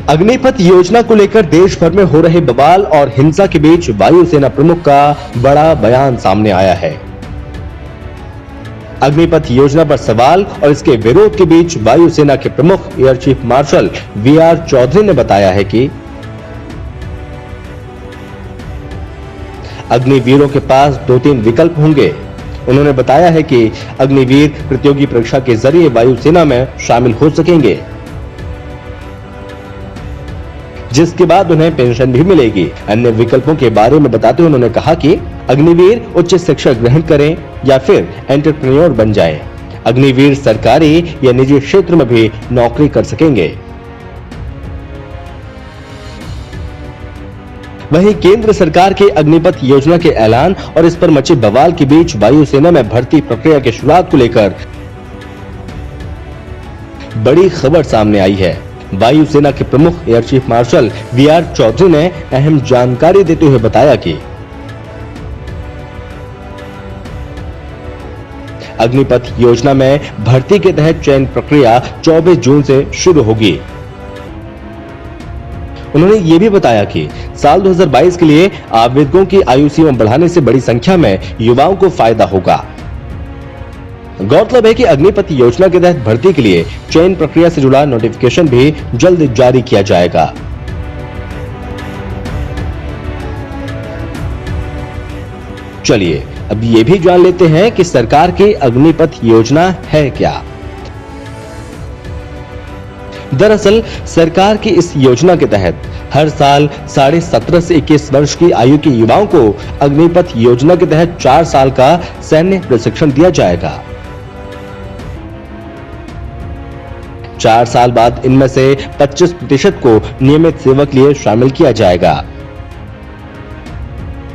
अग्निपथ योजना को लेकर देश भर में हो रहे बवाल और हिंसा के बीच वायुसेना प्रमुख का बड़ा बयान सामने आया है। अग्निपथ योजना पर सवाल और इसके विरोध के बीच वायुसेना के प्रमुख air chief marshal VR Chaudhary ने बताया है कि अग्निवीरों के पास 2-3 विकल्प होंगे। उन्होंने बताया है कि अग्निवीर प्रतियोगी परीक्षा के जरिए वायुसेना में शामिल हो सकेंगे, जिसके बाद उन्हें पेंशन भी मिलेगी। अन्य विकल्पों के बारे में बताते हुए उन्होंने कहा कि अग्निवीर उच्च शिक्षा ग्रहण करें या फिर एंटरप्रेन्योर बन जाएं। अग्निवीर सरकारी या निजी क्षेत्र में भी नौकरी कर सकेंगे। वहीं केंद्र सरकार के अग्निपथ योजना के ऐलान और इस पर मचे बवाल के बीच वायुसेना में भर्ती प्रक्रिया की शुरुआत को लेकर बड़ी खबर सामने आई है। वायुसेना के प्रमुख air chief marshal VR Chaudhary ने अहम जानकारी देते हुए बताया कि अग्निपथ योजना में भर्ती के तहत चयन प्रक्रिया 24 जून से शुरू होगी। उन्होंने ये भी बताया कि साल 2022 के लिए आवेदकों की आयु सीमा बढ़ाने से बड़ी संख्या में युवाओं को फायदा होगा। गौरतलब है कि अग्निपथ योजना के तहत भर्ती के लिए चयन प्रक्रिया से जुड़ा नोटिफिकेशन भी जल्द जारी किया जाएगा। चलिए अब ये भी जान लेते हैं कि सरकार की अग्निपथ योजना है क्या। दरअसल सरकार की इस योजना के तहत हर साल 17.5 से 21 वर्ष की आयु के युवाओं को अग्निपथ योजना के तहत 4 साल का सैन्य प्रशिक्षण दिया जाएगा। 4 साल बाद इनमें से 25% को नियमित सेवा के लिए शामिल किया जाएगा।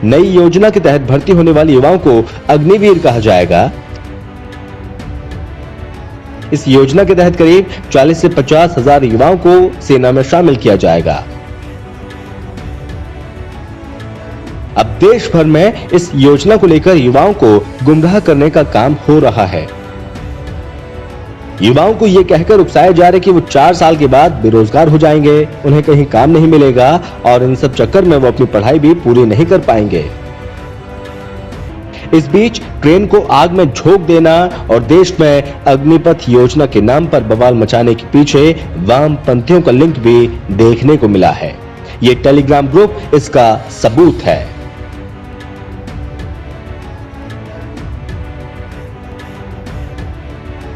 नई योजना के तहत भर्ती होने वाले युवाओं को अग्निवीर कहा जाएगा। इस योजना के तहत करीब 40 से 50 हजार युवाओं को सेना में शामिल किया जाएगा। अब देश भर में इस योजना को लेकर युवाओं को गुमराह करने का काम हो रहा है। युवाओं को यह कहकर उकसाया जा रहा है कि वो 4 साल के बाद बेरोजगार हो जाएंगे, उन्हें कहीं काम नहीं मिलेगा और इन सब चक्कर में वो अपनी पढ़ाई भी पूरी नहीं कर पाएंगे। इस बीच ट्रेन को आग में झोंक देना और देश में अग्निपथ योजना के नाम पर बवाल मचाने के पीछे वामपंथियों का लिंक भी देखने को मिला है। ये टेलीग्राम ग्रुप इसका सबूत है।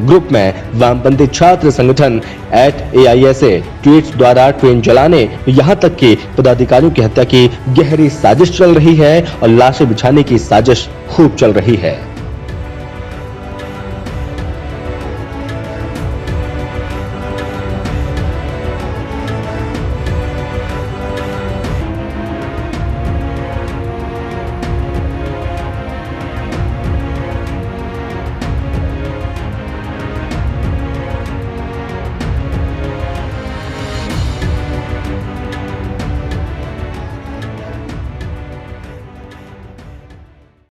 ग्रुप में वामपंथी छात्र संगठन @AISA ट्वीट्स द्वारा ट्रेन जलाने यहां तक कि पदाधिकारियों की हत्या की गहरी साजिश चल रही है और लाशें बिछाने की साजिश खूब चल रही है।